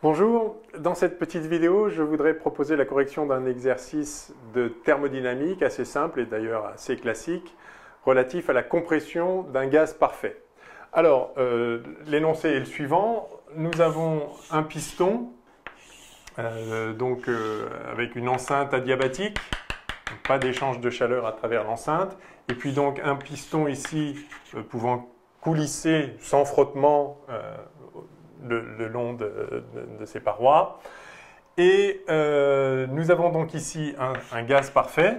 Bonjour, dans cette petite vidéo, je voudrais proposer la correction d'un exercice de thermodynamique assez simple et d'ailleurs assez classique, relatif à la compression d'un gaz parfait. Alors, l'énoncé est le suivant. Nous avons un piston, avec une enceinte adiabatique, donc pas d'échange de chaleur à travers l'enceinte, et puis donc un piston ici pouvant coulisser sans frottement le long de ces parois. Et nous avons donc ici un gaz parfait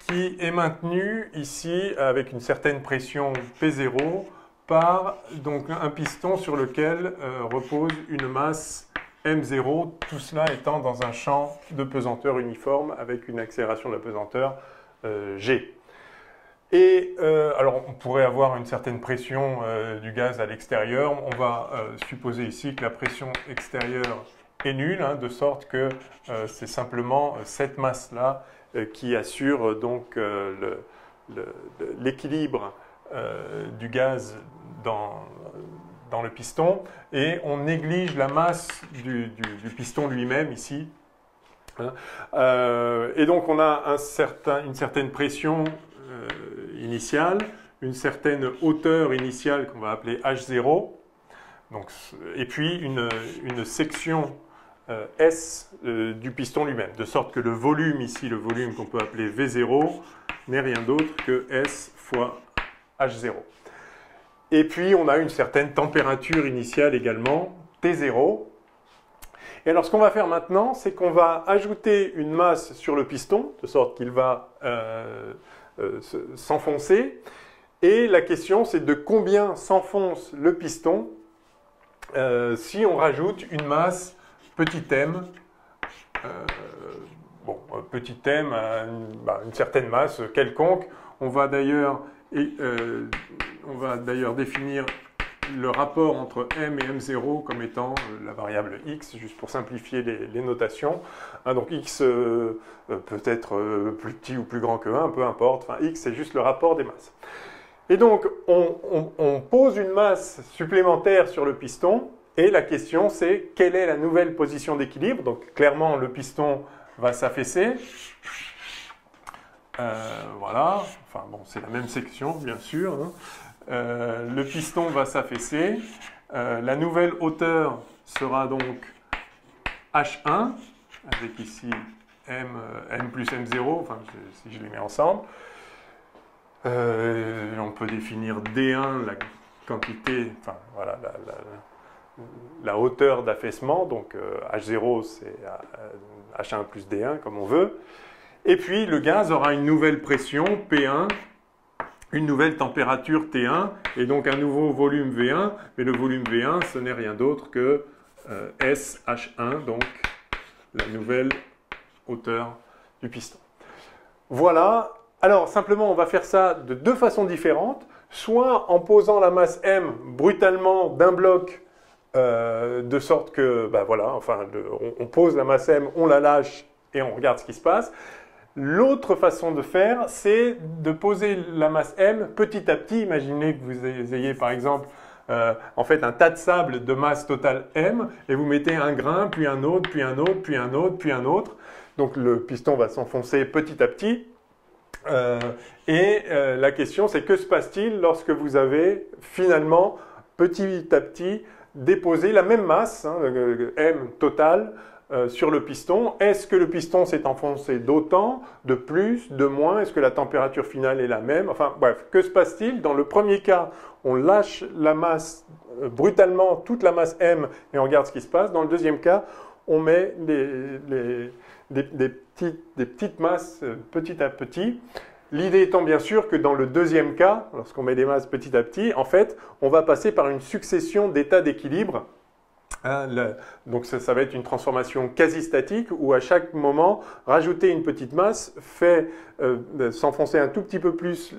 qui est maintenu ici avec une certaine pression P0 par donc, un piston sur lequel repose une masse M0, tout cela étant dans un champ de pesanteur uniforme avec une accélération de la pesanteur G. Et alors on pourrait avoir une certaine pression du gaz à l'extérieur. On va supposer ici que la pression extérieure est nulle, hein, de sorte que c'est simplement cette masse-là qui assure donc l'équilibre du gaz dans le piston. Et on néglige la masse du piston lui-même ici. Et donc on a une certaine pression initiale, une certaine hauteur initiale qu'on va appeler H0, donc, et puis une section S du piston lui-même, de sorte que le volume ici, le volume qu'on peut appeler V0, n'est rien d'autre que S fois H0. Et puis on a une certaine température initiale également, T0. Et alors ce qu'on va faire maintenant, c'est qu'on va ajouter une masse sur le piston, de sorte qu'il va s'enfoncer. Et la question, c'est de combien s'enfonce le piston si on rajoute une masse petit m, petit m à une certaine masse quelconque. On va d'ailleurs définir le rapport entre m et m0 comme étant la variable x, juste pour simplifier les notations. Donc x peut être plus petit ou plus grand que 1, peu importe. Enfin, x, c'est juste le rapport des masses. Et donc, on pose une masse supplémentaire sur le piston, et la question, c'est quelle est la nouvelle position d'équilibre? Donc, clairement, le piston va s'affaisser. Voilà. Enfin, bon, c'est la même section, bien sûr, hein. Le piston va s'affaisser. La nouvelle hauteur sera donc H1, avec ici M plus M0, enfin, si je les mets ensemble. On peut définir D1, la quantité, enfin voilà, la hauteur d'affaissement, donc H0 c'est H1 plus D1 comme on veut. Et puis le gaz aura une nouvelle pression P1, une nouvelle température T1 et donc un nouveau volume V1, mais le volume V1 ce n'est rien d'autre que SH1, donc la nouvelle hauteur du piston. Voilà, alors simplement on va faire ça de deux façons différentes, soit en posant la masse M brutalement d'un bloc de sorte que, on pose la masse M, on la lâche et on regarde ce qui se passe. L'autre façon de faire, c'est de poser la masse M petit à petit. Imaginez que vous ayez par exemple en fait un tas de sable de masse totale M et vous mettez un grain, puis un autre, puis un autre, puis un autre, puis un autre. Donc le piston va s'enfoncer petit à petit. La question, c'est que se passe-t-il lorsque vous avez finalement petit à petit déposé la même masse, hein, M totale, sur le piston? Est-ce que le piston s'est enfoncé d'autant, de plus, de moins? Est-ce que la température finale est la même? Enfin bref, que se passe-t-il? Dans le premier cas, on lâche la masse brutalement, toute la masse M, et on regarde ce qui se passe. Dans le deuxième cas, on met des petites masses petit à petit. L'idée étant bien sûr que dans le deuxième cas, lorsqu'on met des masses petit à petit, en fait, on va passer par une succession d'états d'équilibre. Donc ça va être une transformation quasi-statique où à chaque moment, rajouter une petite masse fait s'enfoncer un tout petit peu plus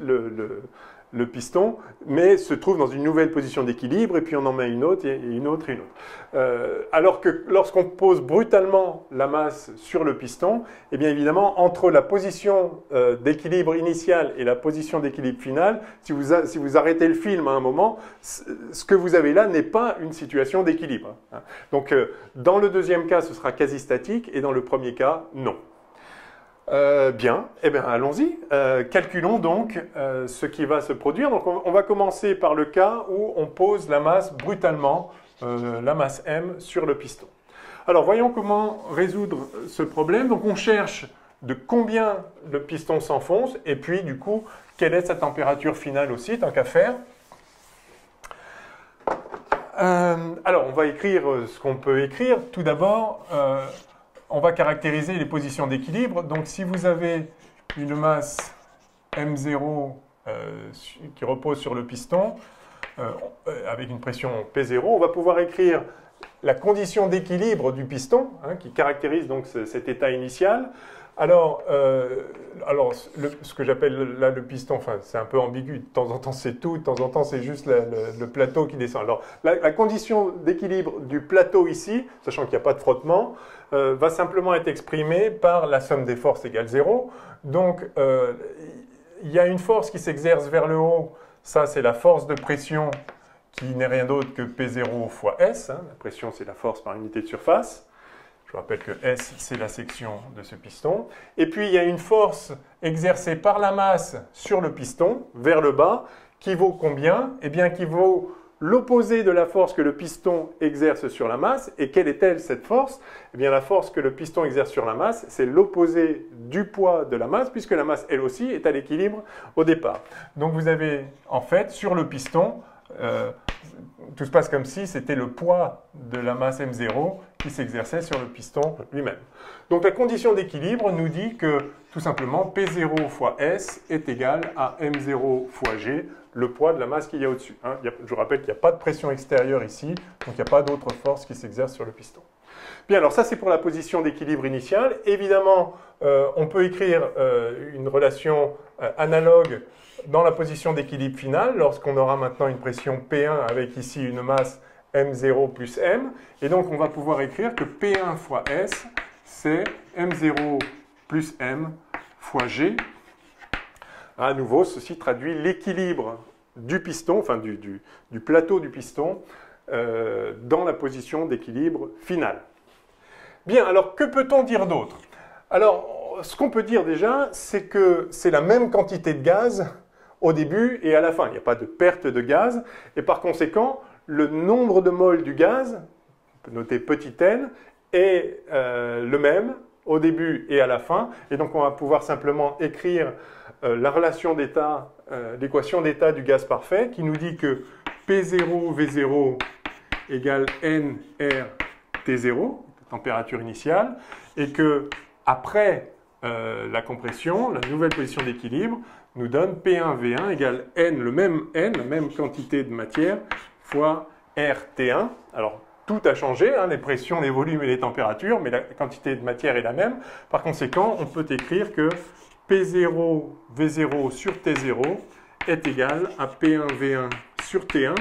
le piston, mais se trouve dans une nouvelle position d'équilibre, et puis on en met une autre, et une autre, et une autre. Alors que lorsqu'on pose brutalement la masse sur le piston, eh bien évidemment, entre la position d'équilibre initiale et la position d'équilibre finale, si vous arrêtez le film à un moment, ce que vous avez là n'est pas une situation d'équilibre. Donc, dans le deuxième cas, ce sera quasi statique, et dans le premier cas, non. Bien, eh bien allons-y. Calculons donc ce qui va se produire. Donc on va commencer par le cas où on pose la masse brutalement, la masse M, sur le piston. Alors voyons comment résoudre ce problème. Donc on cherche de combien le piston s'enfonce et puis du coup, quelle est sa température finale aussi, tant qu'à faire. Alors on va écrire ce qu'on peut écrire. Tout d'abord, on va caractériser les positions d'équilibre. Donc, si vous avez une masse M0 qui repose sur le piston, avec une pression P0, on va pouvoir écrire la condition d'équilibre du piston, qui caractérise donc cet état initial. Alors ce que j'appelle là le piston, enfin, c'est un peu ambigu. De temps en temps, c'est tout. De temps en temps, c'est juste le plateau qui descend. Alors, la condition d'équilibre du plateau ici, sachant qu'il n'y a pas de frottement, va simplement être exprimée par la somme des forces égale 0. Donc, il y a une force qui s'exerce vers le haut. Ça, c'est la force de pression qui n'est rien d'autre que P0 fois S. La pression, c'est la force par unité de surface. Je vous rappelle que S, c'est la section de ce piston. Et puis, il y a une force exercée par la masse sur le piston, vers le bas, qui vaut combien? Eh bien, qui vaut l'opposé de la force que le piston exerce sur la masse. Et quelle est-elle, cette force? Eh bien, la force que le piston exerce sur la masse, c'est l'opposé du poids de la masse, puisque la masse, elle aussi, est à l'équilibre au départ. Donc, vous avez, en fait, sur le piston, tout se passe comme si c'était le poids de la masse M0 qui s'exerçait sur le piston lui-même. Donc la condition d'équilibre nous dit que tout simplement P0 fois S est égal à M0 fois G, le poids de la masse qu'il y a au-dessus. Je vous rappelle qu'il n'y a pas de pression extérieure ici, donc il n'y a pas d'autre force qui s'exerce sur le piston. Bien, alors ça c'est pour la position d'équilibre initiale. Évidemment, on peut écrire une relation analogue dans la position d'équilibre finale, lorsqu'on aura maintenant une pression P1 avec ici une masse M0 plus M. Et donc, on va pouvoir écrire que P1 fois S, c'est M0 plus M fois G. À nouveau, ceci traduit l'équilibre du piston, enfin du plateau du piston, dans la position d'équilibre finale. Bien, alors que peut-on dire d'autre? Alors, ce qu'on peut dire déjà, c'est que c'est la même quantité de gaz au début et à la fin. Il n'y a pas de perte de gaz. Et par conséquent, le nombre de moles du gaz, on peut noter petit n, est le même au début et à la fin. Et donc, on va pouvoir simplement écrire la relation d'état, l'équation d'état du gaz parfait, qui nous dit que P0 V0 égale NR T0, température initiale, et que après la compression, la nouvelle position d'équilibre nous donne P1V1 égale N, la même quantité de matière, fois RT1. Alors, tout a changé, les pressions, les volumes et les températures, mais la quantité de matière est la même. Par conséquent, on peut écrire que P0 V0 sur T0 est égal à P1V1 sur T1.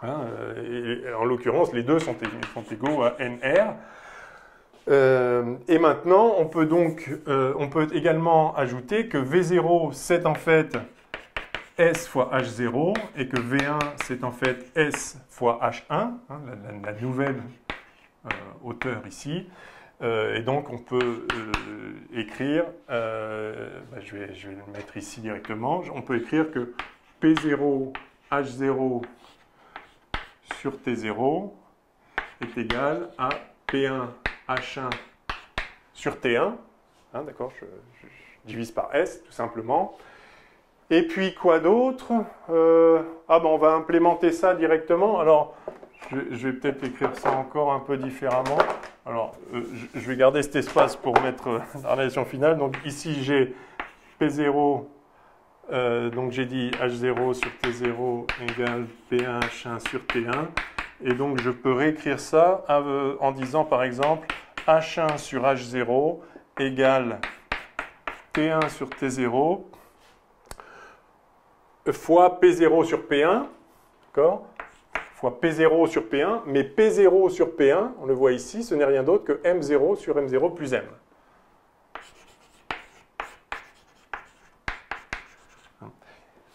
En l'occurrence, les deux sont égaux à NR. Et maintenant, on peut également ajouter que V0, c'est en fait S fois H0 et que V1, c'est en fait S fois H1, la nouvelle hauteur ici. Et donc, on peut écrire, je vais le mettre ici directement, on peut écrire que P0 H0 sur T0 est égal à P1 H1 sur T1, d'accord, je divise par S tout simplement. Et puis quoi d'autre? On va implémenter ça directement. Alors, je vais peut-être écrire ça encore un peu différemment. Alors, je vais garder cet espace pour mettre la relation finale. Donc ici, j'ai P0, donc j'ai dit H0 sur T0 égale P1 H1 sur T1. Et donc, je peux réécrire ça en disant, par exemple, H1 sur H0 égale T1 sur T0 fois P0 sur P1, d'accord, fois P0 sur P1, mais P0 sur P1, on le voit ici, ce n'est rien d'autre que M0 sur M0 plus M.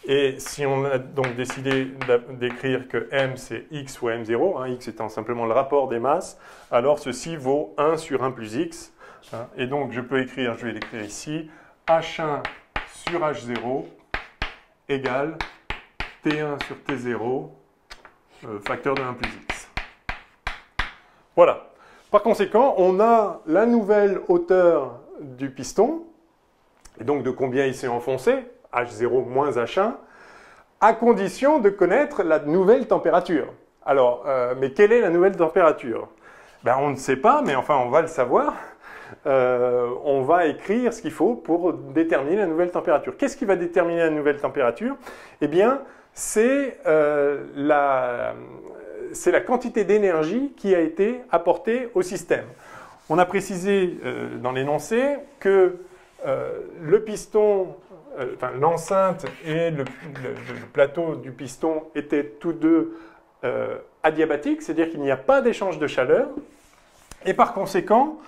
Et si on a donc décidé d'écrire que M c'est X fois M0, hein, X étant simplement le rapport des masses, alors ceci vaut 1 sur 1 plus X. Hein, et donc je peux écrire, je vais l'écrire ici, H1 sur H0 égale T1 sur T0 facteur de 1 plus X. Voilà. Par conséquent, on a la nouvelle hauteur du piston, et donc de combien il s'est enfoncé, H0 moins H1, à condition de connaître la nouvelle température. Alors, mais quelle est la nouvelle température? Ben, on ne sait pas, mais enfin on va le savoir. On va écrire ce qu'il faut pour déterminer la nouvelle température. Qu'est-ce qui va déterminer la nouvelle température? Eh bien, c'est la quantité d'énergie qui a été apportée au système. On a précisé dans l'énoncé que le piston, l'enceinte et le plateau du piston étaient tous deux adiabatiques, c'est-à-dire qu'il n'y a pas d'échange de chaleur, et par conséquent,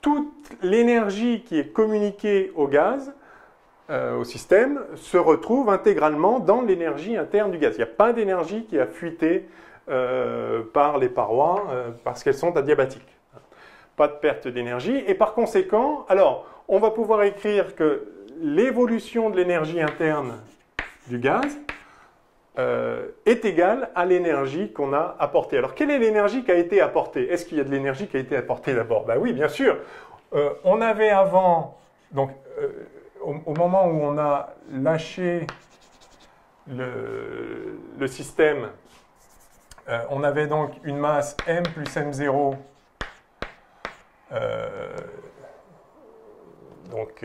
toute l'énergie qui est communiquée au gaz, au système, se retrouve intégralement dans l'énergie interne du gaz. Il n'y a pas d'énergie qui a fuité par les parois parce qu'elles sont adiabatiques. Pas de perte d'énergie, et par conséquent, alors, on va pouvoir écrire que l'évolution de l'énergie interne du gaz est égale à l'énergie qu'on a apportée. Alors, quelle est l'énergie qui a été apportée? Est-ce qu'il y a de l'énergie qui a été apportée d'abord? Ben oui, bien sûr. On avait avant, donc, au moment où on a lâché le système, on avait donc une masse M plus M0 donc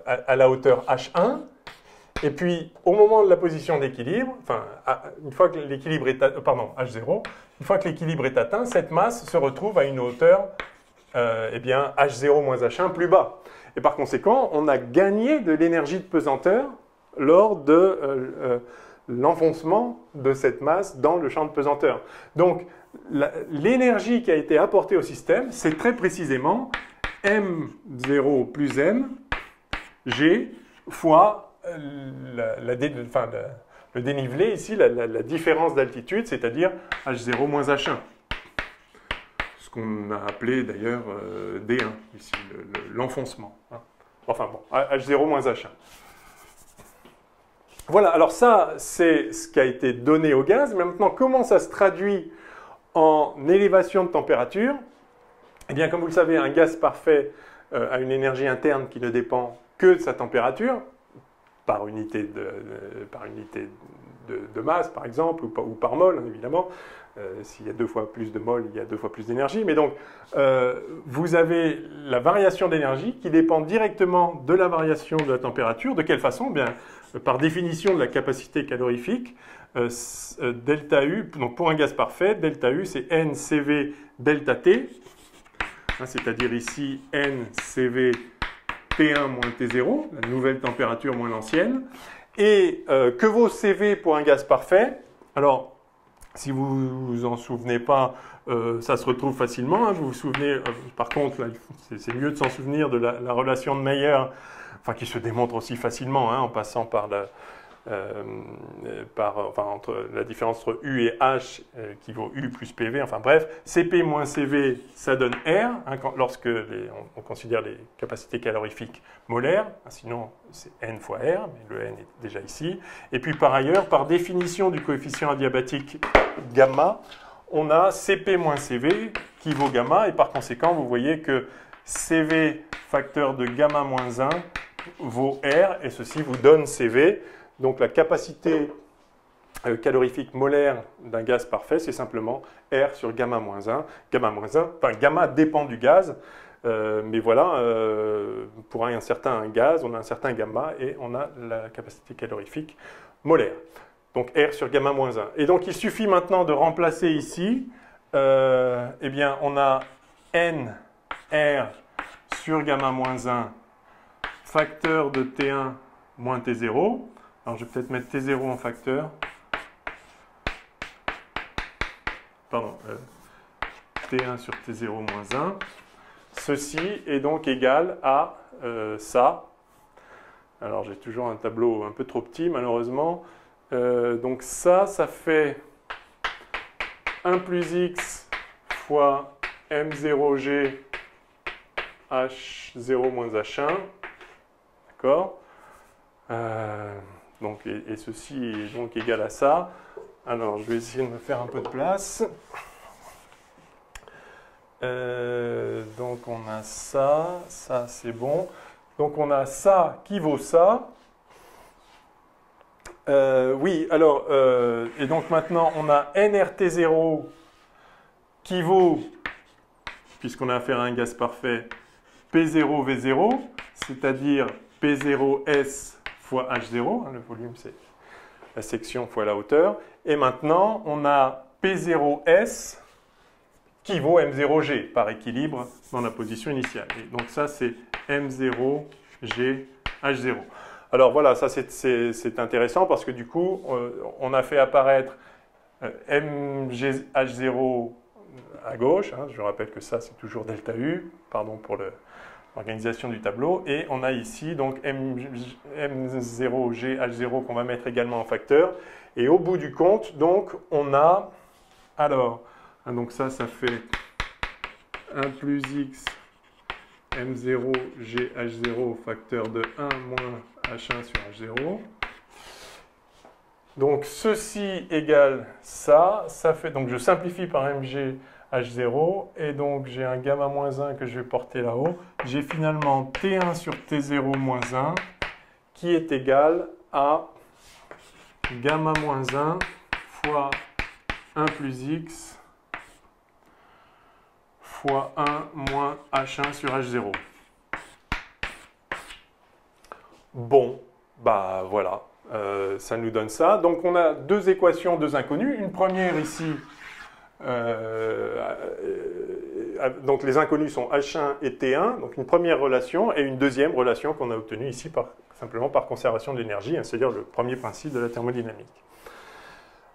à la hauteur H1, et puis au moment de la position d'équilibre, enfin une fois que l'équilibre est H0, une fois que l'équilibre est atteint, cette masse se retrouve à une hauteur eh bien H0 moins H1 plus bas. Et par conséquent, on a gagné de l'énergie de pesanteur lors de l'enfoncement de cette masse dans le champ de pesanteur. Donc l'énergie qui a été apportée au système, c'est très précisément M0 plus M, G, fois le dénivelé ici, la différence d'altitude, c'est-à-dire H0 moins H1. Ce qu'on a appelé d'ailleurs D1, ici, l'enfoncement. Hein. Enfin bon, H0 moins H1. Voilà, alors ça, c'est ce qui a été donné au gaz. Mais maintenant, comment ça se traduit en élévation de température? Eh bien, comme vous le savez, un gaz parfait a une énergie interne qui ne dépend que de sa température, par unité de masse, par exemple, ou par mol, hein, évidemment. S'il y a 2 fois plus de mol, il y a 2 fois plus d'énergie. Mais donc, vous avez la variation d'énergie qui dépend directement de la variation de la température. De quelle façon? Bien, par définition de la capacité calorifique, delta U, donc pour un gaz parfait, delta U, c'est NCV delta T, hein, c'est-à-dire ici NCV T1 moins T0, la nouvelle température moins l'ancienne. Et que vaut CV pour un gaz parfait? Alors, si vous ne vous en souvenez pas, ça se retrouve facilement. Hein. Vous vous souvenez, par contre, c'est mieux de s'en souvenir de la relation de Mayer, enfin, qui se démontre aussi facilement, hein, en passant par entre la différence entre U et H qui vaut U plus PV, enfin bref, CP moins CV, ça donne R, hein, lorsque on considère les capacités calorifiques molaires, hein, sinon c'est N fois R, mais le N est déjà ici. Et puis par ailleurs, par définition du coefficient adiabatique gamma, on a CP moins CV qui vaut gamma, et par conséquent, vous voyez que CV facteur de gamma moins 1 vaut R, et ceci vous donne CV. Donc la capacité calorifique molaire d'un gaz parfait, c'est simplement R sur gamma moins 1. Gamma moins 1, enfin gamma dépend du gaz, mais voilà, pour un certain gaz, on a un certain gamma et on a la capacité calorifique molaire. Donc R sur gamma moins 1. Et donc il suffit maintenant de remplacer ici, eh bien on a N R sur gamma moins 1 facteur de T1 moins T0. Alors je vais peut-être mettre T0 en facteur. Pardon, T1 sur T0 moins 1. Ceci est donc égal à ça. Alors j'ai toujours un tableau un peu trop petit malheureusement. Donc ça fait 1 plus x fois m0g h0 moins h1. D'accord, donc, et ceci est donc égal à ça. Alors je vais essayer de me faire un peu de place. Donc on a ça, ça c'est bon. Donc on a ça qui vaut ça. Oui, alors, et donc maintenant on a nRT0 qui vaut, puisqu'on a affaire à un gaz parfait, P0V0, c'est-à-dire P0S fois H0, hein, le volume c'est la section fois la hauteur. Et maintenant on a P0S qui vaut M0G par équilibre dans la position initiale. Et donc ça c'est M0G H0. Alors voilà, ça c'est intéressant parce que du coup on a fait apparaître MGH0 à gauche, hein, je rappelle que ça c'est toujours delta U, pardon pour l'organisation du tableau, et on a ici donc M0GH0 qu'on va mettre également en facteur, et au bout du compte, donc on a, alors, donc ça fait 1 plus x M0GH0 facteur de 1 moins H1 sur H0. Donc ceci égale ça, ça fait, donc je simplifie par MGH0 et donc j'ai un gamma moins 1 que je vais porter là-haut. J'ai finalement T1 sur T0 moins 1 qui est égal à gamma moins 1 fois 1 plus x fois 1 moins H1 sur H0. Bon, bah voilà. Ça nous donne ça. Donc on a deux équations, deux inconnues. Une première ici, donc les inconnus sont H1 et T1, donc une première relation, et une deuxième relation qu'on a obtenue ici simplement par conservation de l'énergie, hein, c'est-à-dire le premier principe de la thermodynamique,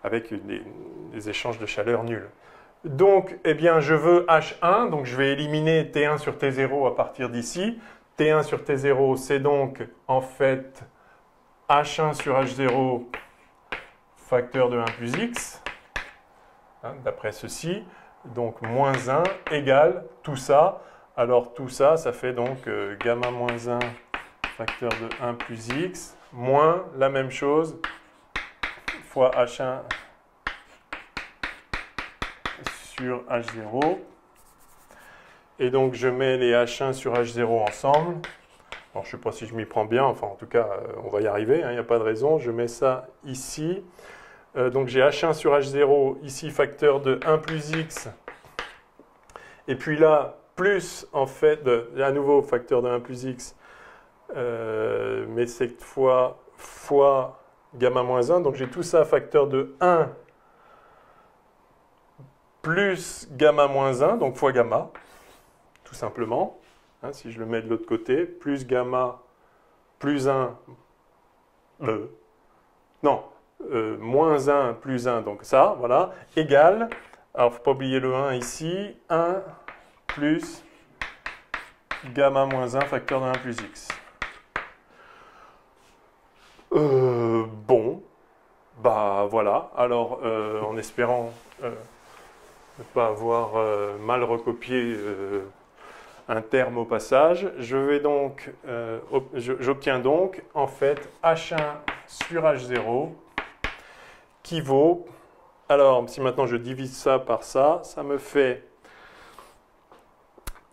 avec des échanges de chaleur nuls. Donc, eh bien, je veux H1, donc je vais éliminer T1 sur T0 à partir d'ici. T1 sur T0, c'est donc en fait H1 sur H0 facteur de 1 plus x, hein, d'après ceci, donc moins 1 égale tout ça. Alors tout ça, ça fait donc gamma moins 1 facteur de 1 plus x, moins la même chose fois H1 sur H0. Et donc je mets les H1 sur H0 ensemble. Alors, je ne sais pas si je m'y prends bien, enfin en tout cas on va y arriver, il n'y a pas de raison. Je mets ça ici. Donc j'ai H1 sur H0, ici facteur de 1 plus x. Et puis là, plus en fait, à nouveau facteur de 1 plus x, mais cette fois fois gamma moins 1. Donc j'ai tout ça facteur de 1 plus gamma moins 1, donc fois gamma, tout simplement. Hein, si je le mets de l'autre côté, plus gamma plus 1, moins 1 plus 1, donc ça, voilà, égale, alors il ne faut pas oublier le 1 ici, 1 plus gamma moins 1 facteur de 1 plus x. Bon, bah voilà, alors en espérant ne pas avoir mal recopié un terme au passage, j'obtiens donc en fait H1 sur H0 qui vaut, alors si maintenant je divise ça par ça, ça me fait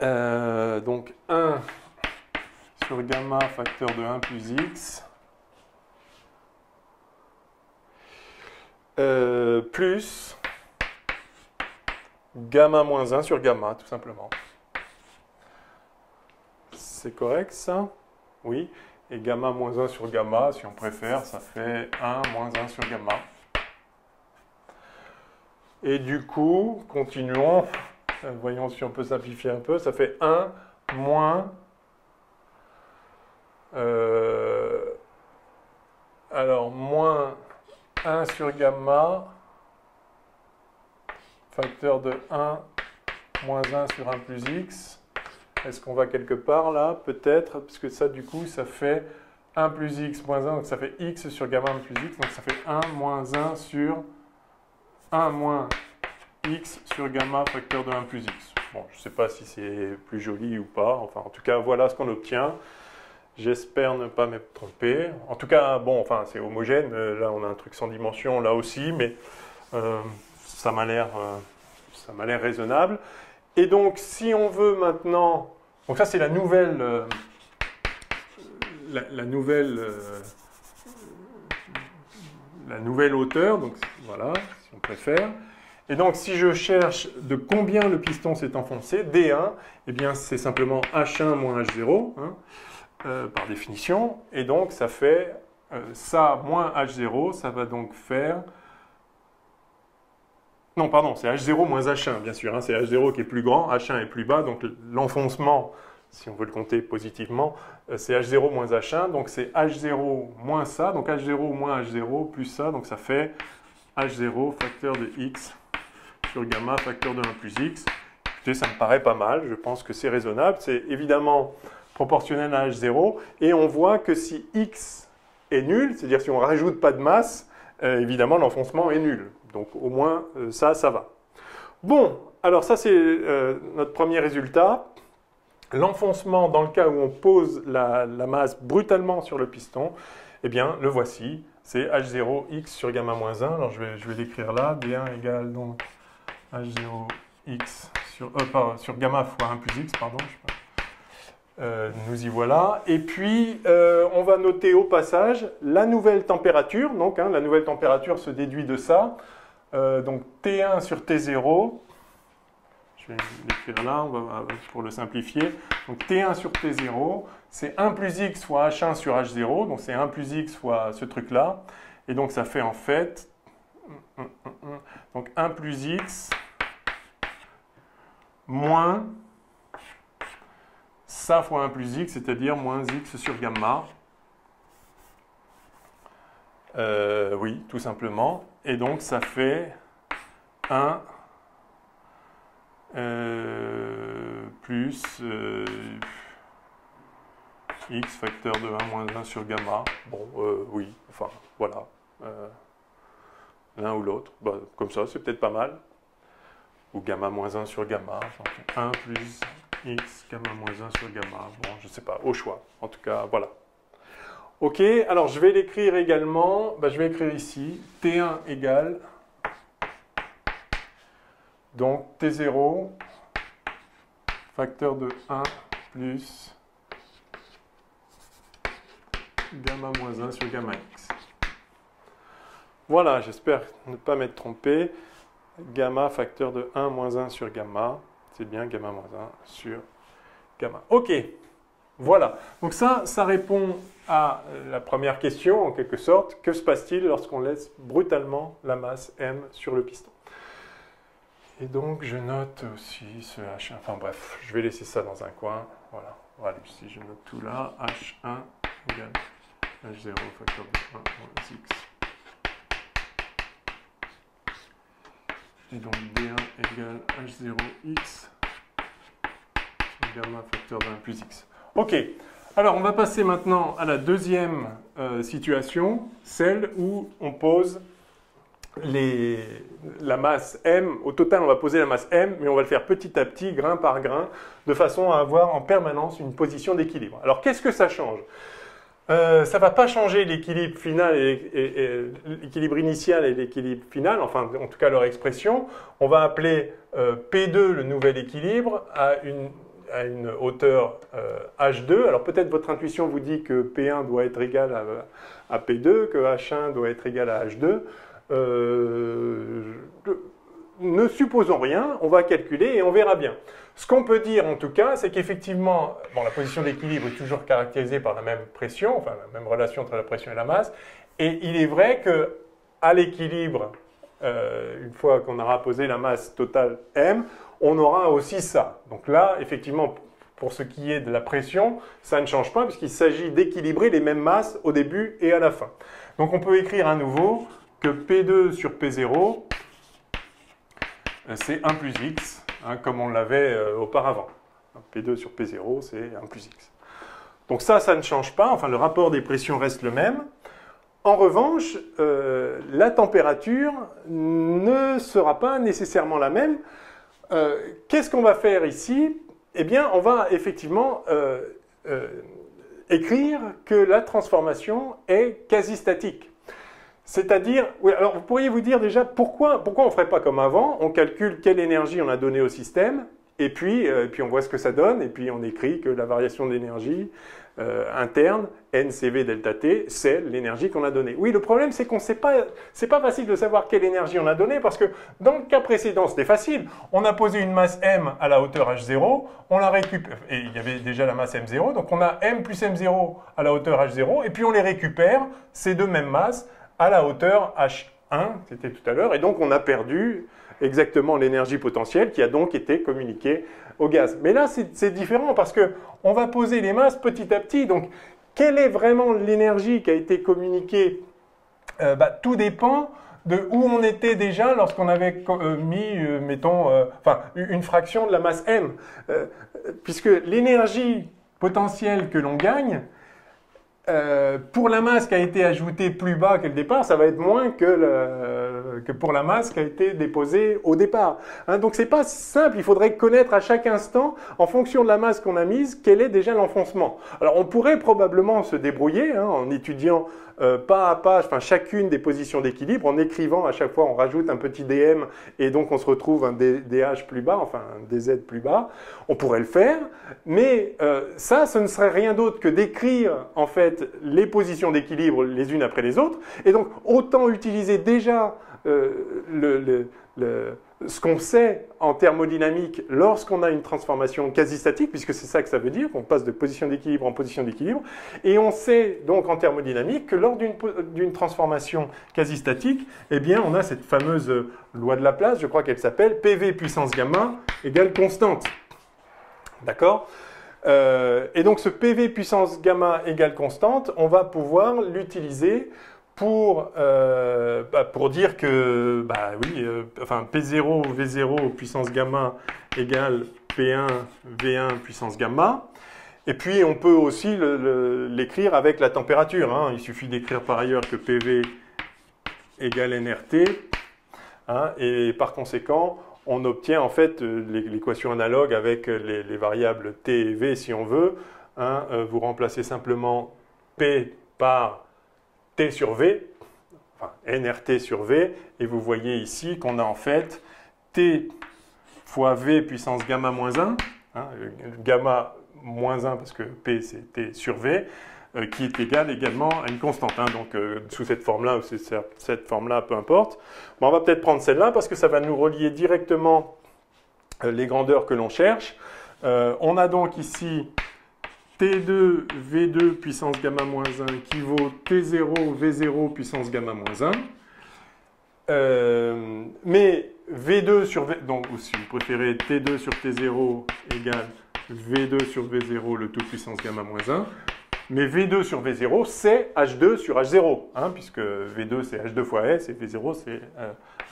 donc 1 sur gamma facteur de 1 plus x plus gamma moins 1 sur gamma, tout simplement. C'est correct ça? Oui. Et gamma moins 1 sur gamma, si on préfère, ça fait 1 moins 1 sur gamma. Et du coup, continuons. Voyons si on peut simplifier un peu. Ça fait 1 moins 1 sur gamma, facteur de 1 moins 1 sur 1 plus x. Est-ce qu'on va quelque part là? Peut-être, puisque ça du coup, ça fait 1 plus x moins 1, donc ça fait x sur gamma 1 plus x, donc ça fait 1 moins 1 sur 1 moins x sur gamma facteur de 1 plus x. Bon, je ne sais pas si c'est plus joli ou pas, enfin en tout cas, voilà ce qu'on obtient. J'espère ne pas m'être trompé. En tout cas, bon, enfin, c'est homogène. Là, on a un truc sans dimension, là aussi, mais ça m'a l'air raisonnable. Et donc, si on veut maintenant... Donc ça, c'est la nouvelle... la nouvelle hauteur, donc voilà, si on préfère. Et donc, si je cherche de combien le piston s'est enfoncé, D1, eh bien, c'est simplement H1 moins H0, hein, par définition. Et donc, ça fait ça moins H0, ça va donc faire... Non, pardon, c'est H0 moins H1, bien sûr. Hein, c'est H0 qui est plus grand, H1 est plus bas, donc l'enfoncement, si on veut le compter positivement, c'est H0 moins H1, donc c'est H0 moins ça, donc H0 moins H0 plus ça, donc ça fait H0 facteur de x sur gamma facteur de 1 plus x. Écoutez, ça me paraît pas mal, je pense que c'est raisonnable. C'est évidemment proportionnel à H0, et on voit que si x est nul, c'est-à-dire si on ne rajoute pas de masse, évidemment l'enfoncement est nul. Donc au moins ça va. Bon, alors ça c'est notre premier résultat. L'enfoncement dans le cas où on pose la masse brutalement sur le piston, eh bien le voici, c'est H0x sur gamma moins 1. Alors je vais l'écrire là, D1 égale donc H0x sur gamma fois 1 plus x, pardon. Nous y voilà. Et puis, on va noter au passage la nouvelle température. Donc, hein, la nouvelle température se déduit de ça. Donc, T1 sur T0. Je vais l'écrire là pour le simplifier. Donc, T1 sur T0, c'est 1 plus x fois H1 sur H0. Donc, c'est 1 plus x fois ce truc-là. Et donc, ça fait en fait... Donc, 1 plus x moins... ça fois 1 plus x, c'est-à-dire moins x sur gamma. Oui, tout simplement. Et donc, ça fait 1 plus x facteur de 1 moins 1 sur gamma. Bon, oui, enfin, voilà. L'un ou l'autre. Bah, comme ça, c'est peut-être pas mal. Ou gamma moins 1 sur gamma. Donc 1 plus... x, gamma moins 1 sur gamma, bon, je ne sais pas, au choix. En tout cas, voilà. Ok, alors je vais l'écrire également, je vais écrire ici, T1 égale, donc T0, facteur de 1 plus gamma moins 1 sur gamma x. Voilà, j'espère ne pas m'être trompé. Gamma facteur de 1 moins 1 sur gamma. C'est bien gamma moins 1 sur gamma. Ok, voilà. Donc ça répond à la première question, en quelque sorte. Que se passe-t-il lorsqu'on laisse brutalement la masse m sur le piston? Et donc, je note aussi ce H1. Enfin bref, je vais laisser ça dans un coin. Voilà. Voilà, si je note tout là, H1 égale H0 facteur de 1 moins x. Et donc D1 égale H0x sur gamma facteur de 1 plus x. Ok, alors on va passer maintenant à la deuxième situation, celle où on pose la masse m. Au total, on va poser la masse m, mais on va le faire petit à petit, grain par grain, de façon à avoir en permanence une position d'équilibre. Alors qu'est-ce que ça change? Ça ne va pas changer l'équilibre final et l'équilibre initial et l'équilibre final, enfin en tout cas leur expression. On va appeler P2 le nouvel équilibre à une hauteur H2. Alors peut-être votre intuition vous dit que P1 doit être égal à P2, que H1 doit être égal à H2. Ne supposons rien, on va calculer et on verra bien. Ce qu'on peut dire en tout cas, c'est qu'effectivement, bon, la position d'équilibre est toujours caractérisée par la même pression, enfin la même relation entre la pression et la masse, et il est vrai qu'à l'équilibre, une fois qu'on aura posé la masse totale m, on aura aussi ça. Donc là, effectivement, pour ce qui est de la pression, ça ne change pas puisqu'il s'agit d'équilibrer les mêmes masses au début et à la fin. Donc on peut écrire à nouveau que P2 sur P0, c'est 1 plus x, hein, comme on l'avait auparavant. P2 sur P0, c'est 1 plus x. Donc ça ne change pas, enfin le rapport des pressions reste le même. En revanche, la température ne sera pas nécessairement la même. Qu'est-ce qu'on va faire ici? Eh bien, on va effectivement écrire que la transformation est quasi-statique. C'est-à-dire, oui, alors vous pourriez vous dire déjà pourquoi on ne ferait pas comme avant, on calcule quelle énergie on a donnée au système, et puis on voit ce que ça donne, et puis on écrit que la variation d'énergie interne, NCV delta T, c'est l'énergie qu'on a donnée. Oui, le problème, c'est qu'on ne sait pas, c'est pas facile de savoir quelle énergie on a donnée, parce que dans le cas précédent, c'était facile. On a posé une masse M à la hauteur H0, on la récupère, et il y avait déjà la masse M0, donc on a M plus M0 à la hauteur H0, et puis on les récupère, ces deux mêmes masses, à la hauteur H1, c'était tout à l'heure, et donc on a perdu exactement l'énergie potentielle qui a donc été communiquée au gaz. Mais là, c'est différent parce qu'on va poser les masses petit à petit. Donc, quelle est vraiment l'énergie qui a été communiquée? Tout dépend de où on était déjà lorsqu'on avait mis, mettons, une fraction de la masse M. Puisque l'énergie potentielle que l'on gagne, pour la masse qui a été ajoutée plus bas que le départ, ça va être moins que pour la masse qui a été déposée au départ. Hein, donc c'est pas simple, il faudrait connaître à chaque instant, en fonction de la masse qu'on a mise, quel est déjà l'enfoncement. Alors on pourrait probablement se débrouiller en étudiant pas à pas, chacune des positions d'équilibre, en écrivant à chaque fois, on rajoute un petit dm et donc on se retrouve un dh plus bas, enfin un dz plus bas. On pourrait le faire, mais ça, ce ne serait rien d'autre que d'écrire en fait les positions d'équilibre les unes après les autres. Et donc autant utiliser déjà ce qu'on sait en thermodynamique lorsqu'on a une transformation quasi-statique, puisque c'est ça que ça veut dire, qu'on passe de position d'équilibre en position d'équilibre, et on sait donc en thermodynamique que lors d'une transformation quasi-statique, eh bien on a cette fameuse loi de Laplace, je crois qu'elle s'appelle PV puissance gamma égale constante. D'accord ? Et donc ce PV puissance gamma égale constante, on va pouvoir l'utiliser pour dire que P0 V0 puissance gamma égale P1 V1 puissance gamma. Et puis on peut aussi l'écrire avec la température. Hein. Il suffit d'écrire par ailleurs que PV égale nRT. Hein, et par conséquent, on obtient en fait l'équation analogue avec les variables T et V si on veut. Hein. Vous remplacez simplement P par T sur V, enfin nRT sur V, et vous voyez ici qu'on a en fait T fois V puissance gamma moins 1, hein, gamma moins 1 parce que P c'est T sur V, qui est égal également à une constante. Hein, donc sous cette forme-là ou cette forme-là, peu importe. Bon, on va peut-être prendre celle-là parce que ça va nous relier directement les grandeurs que l'on cherche. On a donc ici T2 V2 puissance gamma moins 1 qui vaut T0 V0 puissance gamma moins 1. Mais V2 sur V, donc ou si vous préférez T2 sur T0 égale V2 sur V0 le tout puissance gamma moins 1. Mais V2 sur V0 c'est H2 sur H0, hein, puisque V2 c'est H2 fois S et V0 c'est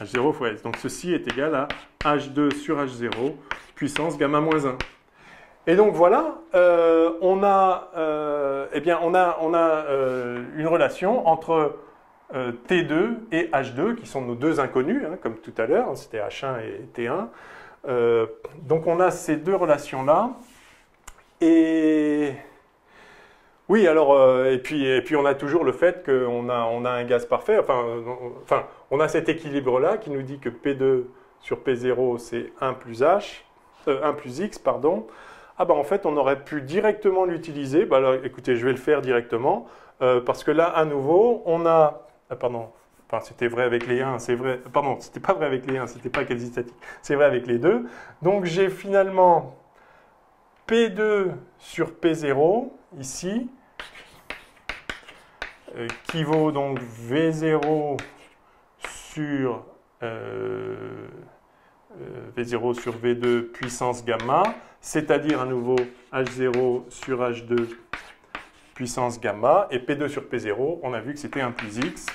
H0 fois S. Donc ceci est égal à H2 sur H0 puissance gamma moins 1. Et donc voilà, on a une relation entre T2 et H2 qui sont nos deux inconnus, hein, comme tout à l'heure, c'était H1 et T1. Donc on a ces deux relations-là. Et oui, alors, et puis on a toujours le fait qu'on a un gaz parfait. Enfin, on a cet équilibre-là qui nous dit que P2 sur P0 c'est 1 plus X, pardon. Ah ben en fait, on aurait pu directement l'utiliser. Ben alors, écoutez, je vais le faire directement. Parce que là, à nouveau, on a... c'était vrai avec les 1, c'est vrai... Pardon, c'était pas vrai avec les 1, c'était pas quasi-statique. C'est vrai avec les deux. Donc, j'ai finalement P2 sur P0, ici, qui vaut donc V0 sur... V0 sur V2 puissance gamma, c'est-à-dire à nouveau H0 sur H2 puissance gamma, et P2 sur P0, on a vu que c'était 1 plus X.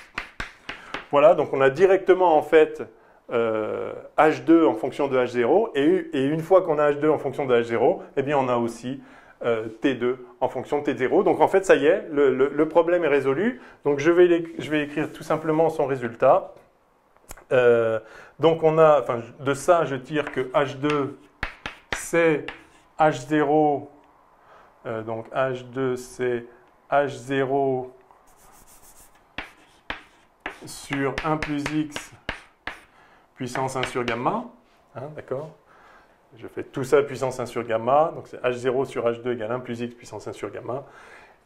Voilà, donc on a directement en fait H2 en fonction de H0, et une fois qu'on a H2 en fonction de H0, eh bien on a aussi T2 en fonction de T0. Donc en fait, ça y est, le problème est résolu. Donc je vais écrire tout simplement son résultat. Donc on a, enfin, de ça, je tire que H2, c'est H0, donc H2, c'est H0 sur 1 plus x puissance 1 sur gamma, hein, d'accord? Je fais tout ça puissance 1 sur gamma, donc c'est H0 sur H2 égale 1 plus x puissance 1 sur gamma,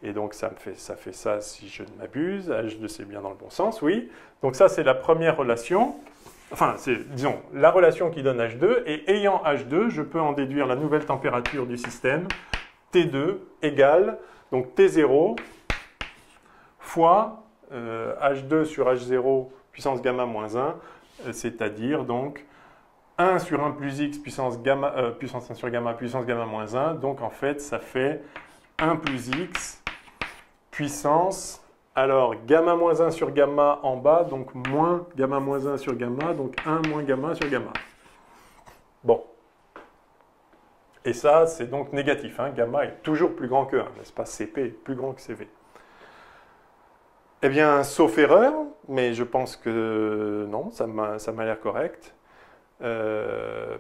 et donc ça fait ça si je ne m'abuse, H2 c'est bien dans le bon sens, oui. Donc ça c'est la première relation, enfin c'est, disons, la relation qui donne H2, et ayant H2, je peux en déduire la nouvelle température du système, T2 égale, donc T0 fois H2 sur H0 puissance gamma moins 1, c'est-à-dire donc 1 sur 1 plus x puissance, gamma, puissance 1 sur gamma puissance gamma moins 1. Donc en fait, ça fait 1 plus x puissance, alors gamma moins 1 sur gamma en bas, donc moins gamma moins 1 sur gamma, donc 1 moins gamma sur gamma. Bon. Et ça, c'est donc négatif. Hein. Gamma est toujours plus grand que 1, n'est-ce pas? CP est plus grand que CV. Eh bien, sauf erreur, mais je pense que non, ça m'a l'air correct. Est-ce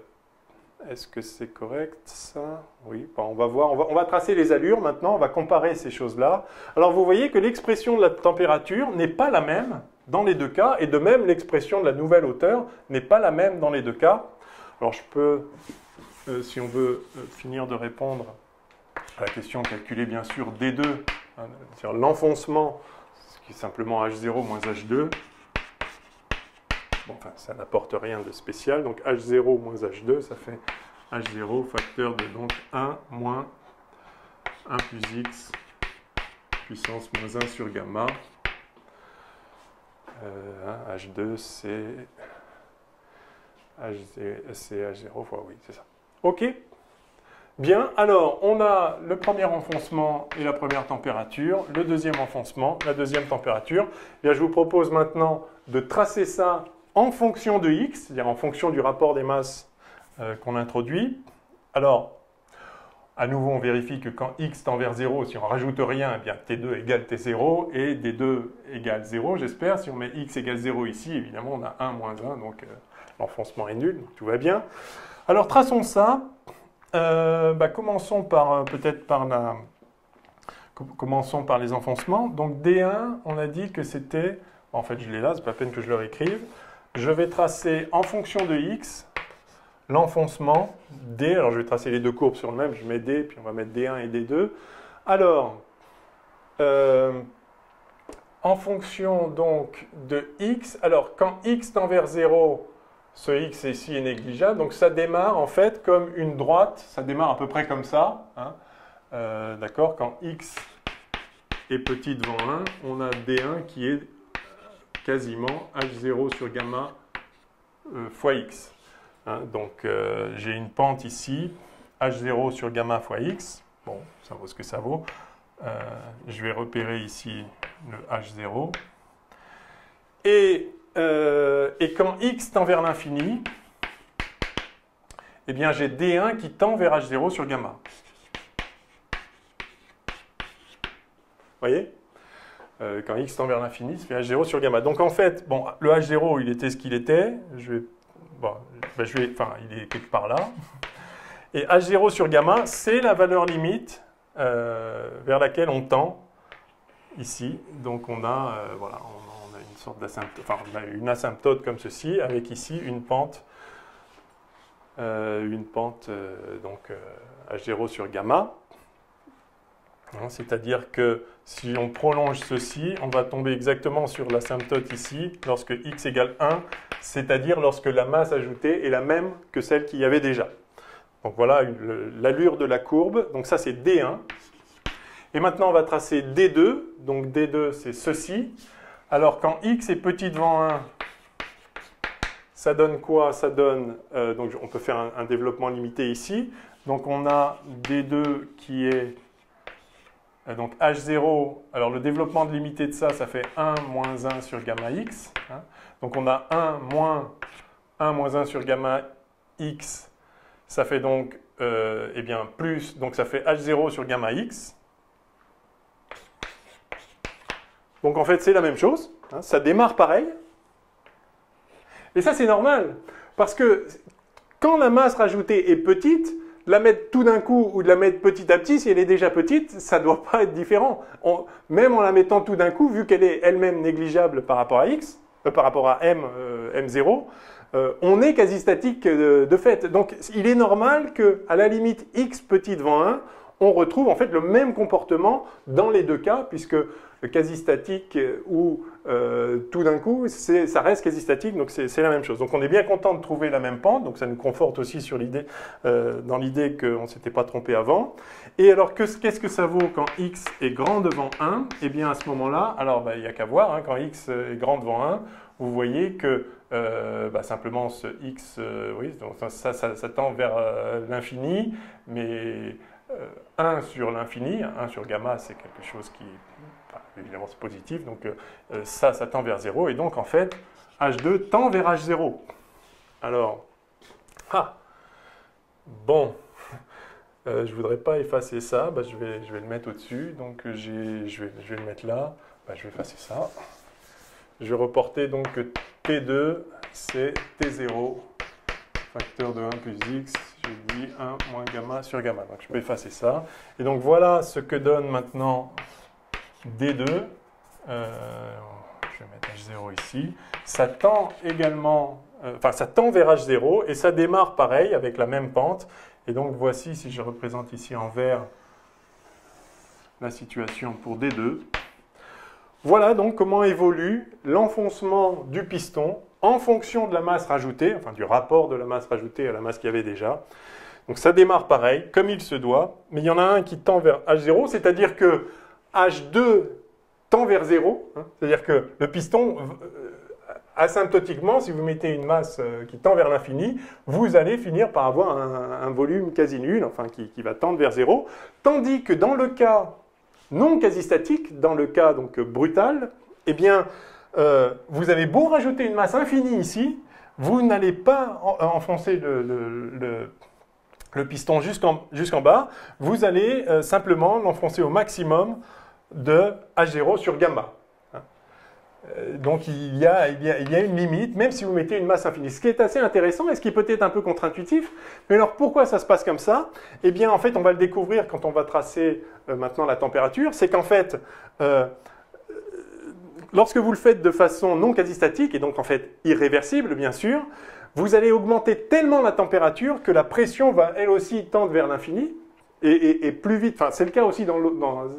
que c'est correct, ça? Oui, bon, on va voir. On va tracer les allures maintenant, on va comparer ces choses-là. Alors, vous voyez que l'expression de la température n'est pas la même dans les deux cas, et de même, l'expression de la nouvelle hauteur n'est pas la même dans les deux cas. Alors, je peux, si on veut finir de répondre à la question calculée, bien sûr, D2, hein, sur l'enfoncement, qui est simplement H0 moins H2. Bon, enfin, ça n'apporte rien de spécial. Donc H0 moins H2, ça fait H0 facteur de donc 1 moins 1 plus x puissance moins 1 sur gamma. H2, c'est H0 fois oui, c'est ça. OK. Bien, alors, on a le premier enfoncement et la première température, le deuxième enfoncement, la deuxième température. Bien, je vous propose maintenant de tracer ça en fonction de x, c'est-à-dire en fonction du rapport des masses qu'on introduit. Alors, à nouveau, on vérifie que quand x tend vers 0, si on ne rajoute rien, eh bien T2 égale T0 et D2 égale 0, j'espère. Si on met x égale 0 ici, évidemment, on a 1 moins 1, donc l'enfoncement est nul, donc tout va bien. Alors, traçons ça. Commençons par peut-être commençons par les enfoncements. Donc D1, on a dit que c'était, en fait je l'ai là, c'est pas la peine que je le réécrive. Je vais tracer en fonction de x l'enfoncement D. Alors je vais tracer les deux courbes sur le même, je mets D, puis on va mettre D1 et D2. Alors, en fonction donc de x, alors quand x tend vers 0, ce x ici est négligeable, donc ça démarre en fait comme une droite, ça démarre à peu près comme ça, hein. D'accord, quand x est petit devant 1, on a D1 qui est quasiment H0 sur gamma fois x. Hein. Donc j'ai une pente ici, H0 sur gamma fois x, bon, ça vaut ce que ça vaut. Je vais repérer ici le H0. Et quand x tend vers l'infini, eh bien j'ai D1 qui tend vers H0 sur gamma. Vous voyez? Quand x tend vers l'infini, ça fait H0 sur gamma. Donc en fait, bon, le H0, il était ce qu'il était. Il est quelque part là. Et H0 sur gamma, c'est la valeur limite vers laquelle on tend ici. Donc on a, voilà, on a une sorte d'asymptote, enfin on a une asymptote comme ceci, avec ici une pente donc H0 sur gamma. C'est-à-dire que si on prolonge ceci, on va tomber exactement sur l'asymptote ici, lorsque x égale 1, c'est-à-dire lorsque la masse ajoutée est la même que celle qu'il y avait déjà. Donc voilà l'allure de la courbe, donc ça c'est D1. Et maintenant on va tracer D2, donc D2 c'est ceci. Alors quand x est petit devant 1, ça donne quoi? Ça donne, donc on peut faire un développement limité ici. Donc on a D2 qui est Donc H0, alors le développement de limité de ça, ça fait 1 moins 1 sur gamma x. Hein. Donc on a 1 moins 1 sur gamma x, ça fait donc eh bien, plus, donc ça fait H0 sur gamma x. Donc en fait c'est la même chose, hein, ça démarre pareil. Et ça c'est normal, parce que quand la masse rajoutée est petite, la mettre tout d'un coup ou de la mettre petit à petit, si elle est déjà petite, ça ne doit pas être différent. Même en la mettant tout d'un coup, vu qu'elle est elle-même négligeable par rapport à x, par rapport à m0, on est quasi statique de fait. Donc il est normal qu'à la limite x petit devant 1, on retrouve en fait le même comportement dans les deux cas, puisque quasi statique ou tout d'un coup, ça reste quasi statique, donc c'est la même chose. Donc on est bien content de trouver la même pente, donc ça nous conforte aussi sur dans l'idée qu'on ne s'était pas trompé avant. Et alors qu'est-ce que ça vaut quand x est grand devant 1? Eh bien à ce moment-là, alors il n'y a qu'à voir, hein, quand x est grand devant 1, vous voyez que simplement ce x, oui, donc ça tend vers l'infini, mais 1 sur l'infini, 1 sur gamma, c'est quelque chose qui, évidemment, c'est positif, donc ça tend vers 0, et donc en fait, H2 tend vers H0. Alors, bon, je ne voudrais pas effacer ça, je vais le mettre au-dessus, donc je vais le mettre là, je vais effacer ça. Je vais reporter donc que T2, c'est T0, facteur de 1 plus x, je dis 1 moins gamma sur gamma. Donc je peux effacer ça. Et donc voilà ce que donne maintenant D2. Je vais mettre H0 ici. Ça tend également, ça tend vers H0 et ça démarre pareil avec la même pente. Et donc voici, si je représente ici en vert la situation pour D2. Voilà donc comment évolue l'enfoncement du piston en fonction de la masse rajoutée, enfin du rapport de la masse rajoutée à la masse qu'il y avait déjà. Donc ça démarre pareil, comme il se doit, mais il y en a un qui tend vers H0, c'est-à-dire que H2 tend vers 0, hein, c'est-à-dire que le piston, asymptotiquement, si vous mettez une masse qui tend vers l'infini, vous allez finir par avoir un volume quasi nul, enfin qui va tendre vers 0, tandis que dans le cas non quasi-statique, dans le cas donc brutal, eh bien, vous avez beau rajouter une masse infinie ici, vous n'allez pas enfoncer le piston jusqu'en bas, vous allez simplement l'enfoncer au maximum de H0 sur gamma. Donc il y a une limite, même si vous mettez une masse infinie. Ce qui est assez intéressant et ce qui est peut-être un peu contre-intuitif. Mais alors pourquoi ça se passe comme ça? Eh bien en fait on va le découvrir quand on va tracer maintenant la température. C'est qu'en fait, lorsque vous le faites de façon non quasi-statique, et donc en fait irréversible bien sûr, vous allez augmenter tellement la température que la pression va elle aussi tendre vers l'infini. Et plus vite, enfin c'est le cas aussi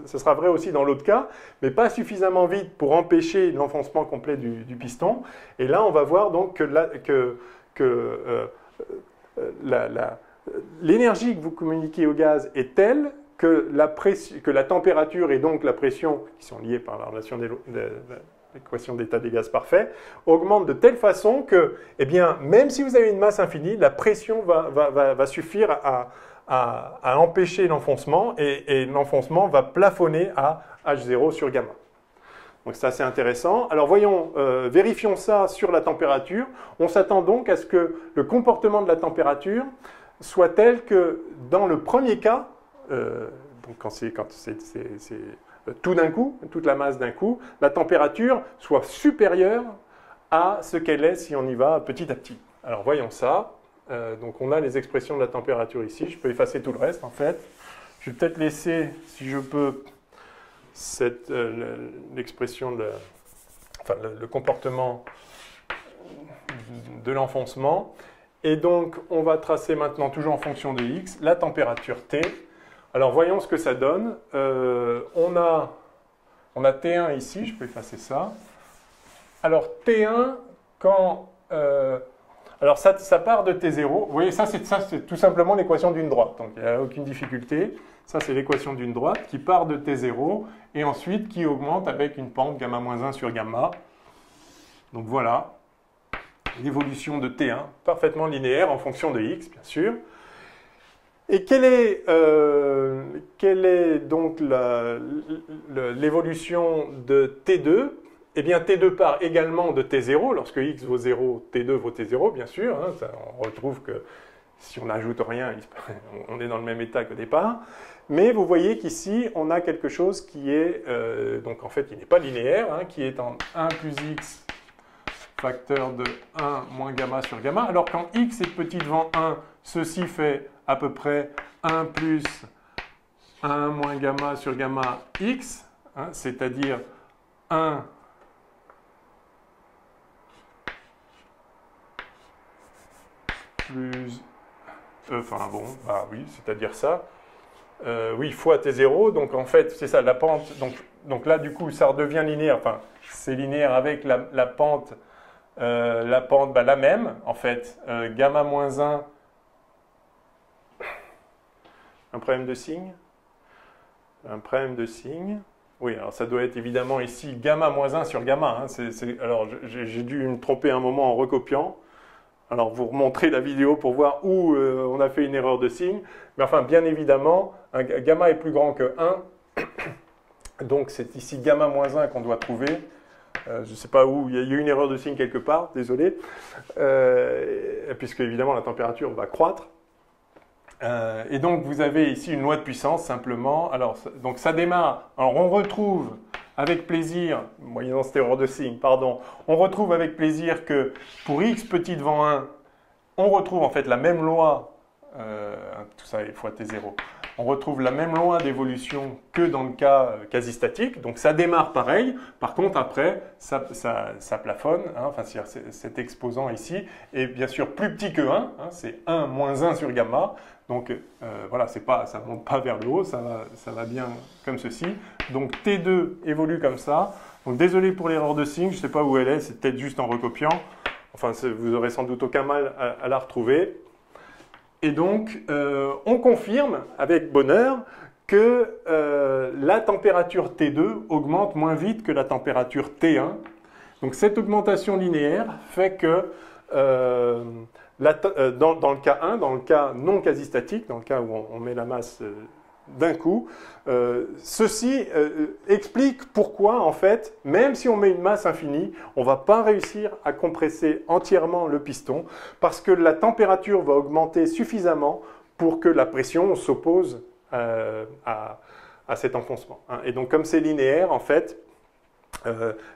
ce sera vrai aussi dans l'autre cas, mais pas suffisamment vite pour empêcher l'enfoncement complet du piston. Et là, on va voir donc que l'énergie que vous communiquez au gaz est telle que la température et donc la pression, qui sont liées par la relation l'équation d'état des gaz parfait, augmente de telle façon que, eh bien, même si vous avez une masse infinie, la pression va suffire à empêcher l'enfoncement et l'enfoncement va plafonner à H0 sur gamma. Donc c'est assez intéressant. Alors voyons, vérifions ça sur la température. On s'attend donc à ce que le comportement de la température soit tel que dans le premier cas, donc quand c'est tout d'un coup, toute la masse d'un coup, la température soit supérieure à ce qu'elle est si on y va petit à petit. Alors voyons ça. Donc on a les expressions de la température ici. Je peux effacer tout le reste en fait. Je vais peut-être laisser, si je peux, l'expression le comportement de l'enfoncement. Et donc on va tracer maintenant, toujours en fonction de x, la température T. Alors voyons ce que ça donne. On a T1 ici, je peux effacer ça. Alors T1, quand... alors ça part de T0. Vous voyez, ça c'est tout simplement l'équation d'une droite. Donc il n'y a aucune difficulté. Ça c'est l'équation d'une droite qui part de T0 et ensuite qui augmente avec une pente gamma moins 1 sur gamma. Donc voilà l'évolution de T1, parfaitement linéaire en fonction de x bien sûr. Et quelle est donc l'évolution de T2? Eh bien, T2 part également de T0, lorsque x vaut 0, T2 vaut T0, bien sûr. Hein, ça, on retrouve que si on n'ajoute rien, on est dans le même état qu'au départ. Mais vous voyez qu'ici, on a quelque chose qui est, donc en fait, qui n'est pas linéaire, hein, qui est en 1 plus x facteur de 1 moins gamma sur gamma. Alors quand x est petit devant 1, ceci fait à peu près 1 plus 1 moins gamma sur gamma x, hein, c'est-à-dire 1 plus... enfin bon, bah oui, c'est-à-dire ça. Oui, fois T0, donc en fait, c'est ça, la pente. Donc là, du coup, ça redevient linéaire. Enfin, c'est linéaire avec la pente, bah, la même, en fait. Gamma moins 1, un problème de signe. Un problème de signe. Oui, alors ça doit être évidemment ici gamma moins 1 sur gamma. Hein. Alors, j'ai dû me tromper un moment en recopiant. Alors, vous remontrez la vidéo pour voir où on a fait une erreur de signe. Mais enfin, bien évidemment, gamma est plus grand que 1. Donc, c'est ici gamma moins 1 qu'on doit trouver. Je ne sais pas où, il y a eu une erreur de signe quelque part, désolé. Puisque, évidemment, la température va croître. Et donc, vous avez ici une loi de puissance, simplement. Alors, donc, ça démarre. Alors, on retrouve avec plaisir, moyennant cette erreur de signe, pardon, on retrouve avec plaisir que pour x petit devant 1, on retrouve en fait la même loi, tout ça est fois t0, on retrouve la même loi d'évolution que dans le cas quasi-statique, donc ça démarre pareil, par contre après, ça plafonne, hein, enfin cet exposant ici est bien sûr plus petit que 1, hein, c'est 1 moins 1 sur gamma, donc voilà, ça ne monte pas vers le haut, ça va bien comme ceci. Donc T2 évolue comme ça. Donc désolé pour l'erreur de signe, je ne sais pas où elle est, c'est peut-être juste en recopiant. Enfin, vous aurez sans doute aucun mal à la retrouver. Et donc, on confirme avec bonheur que la température T2 augmente moins vite que la température T1. Donc cette augmentation linéaire fait que dans le cas 1, dans le cas non quasi-statique, dans le cas où on met la masse d'un coup, ceci explique pourquoi, en fait, même si on met une masse infinie, on ne va pas réussir à compresser entièrement le piston, parce que la température va augmenter suffisamment pour que la pression s'oppose à cet enfoncement. Hein. Et donc, comme c'est linéaire, en fait,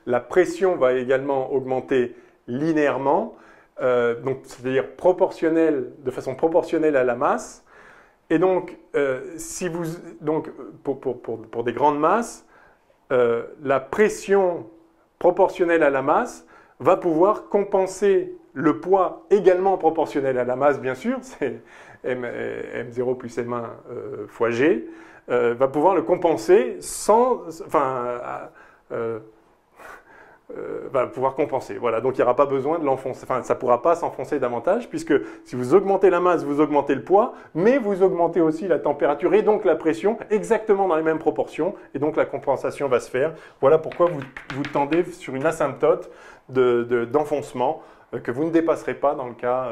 la pression va également augmenter linéairement, c'est-à-dire de façon proportionnelle à la masse. Et donc, pour des grandes masses, la pression proportionnelle à la masse va pouvoir compenser le poids également proportionnel à la masse, bien sûr, c'est m0 plus m1 fois g, va pouvoir le compenser va pouvoir compenser. Voilà, donc il n'y aura pas besoin de l'enfoncer. Enfin, ça ne pourra pas s'enfoncer davantage, puisque si vous augmentez la masse, vous augmentez le poids, mais vous augmentez aussi la température et donc la pression exactement dans les mêmes proportions, et donc la compensation va se faire. Voilà pourquoi vous tendez sur une asymptote d'enfoncement que vous ne dépasserez pas dans le cas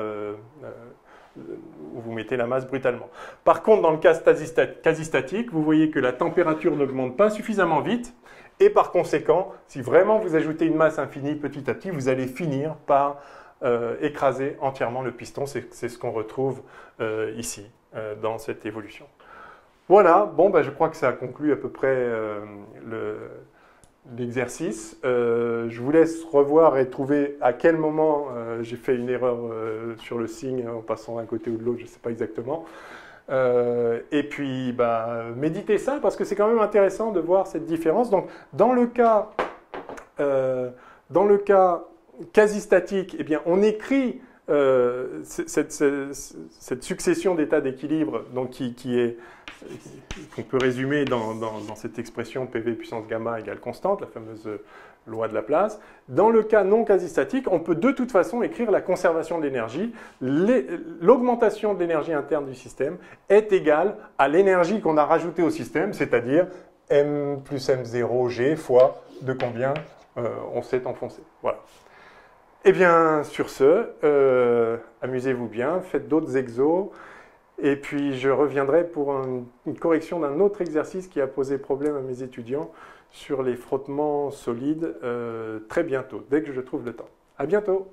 où vous mettez la masse brutalement. Par contre, dans le cas quasi-statique, vous voyez que la température n'augmente pas suffisamment vite, et par conséquent, si vraiment vous ajoutez une masse infinie petit à petit, vous allez finir par écraser entièrement le piston. C'est ce qu'on retrouve ici, dans cette évolution. Voilà, bon, je crois que ça conclut à peu près l'exercice. Je vous laisse revoir et trouver à quel moment j'ai fait une erreur sur le signe en passant d'un côté ou de l'autre, je ne sais pas exactement. Et puis, méditez ça parce que c'est quand même intéressant de voir cette différence. Donc, dans le cas quasi-statique, eh bien, on écrit cette succession d'états d'équilibre qu'on peut résumer dans cette expression PV puissance gamma égale constante, la fameuse loi de Laplace. Dans le cas non quasi-statique, on peut de toute façon écrire la conservation de l'énergie. L'augmentation de l'énergie interne du système est égale à l'énergie qu'on a rajoutée au système, c'est-à-dire m plus m0 g fois de combien on s'est enfoncé. Voilà. Eh bien, sur ce, amusez-vous bien, faites d'autres exos. Et puis je reviendrai pour une correction d'un autre exercice qui a posé problème à mes étudiants sur les frottements solides très bientôt, dès que je trouve le temps. À bientôt!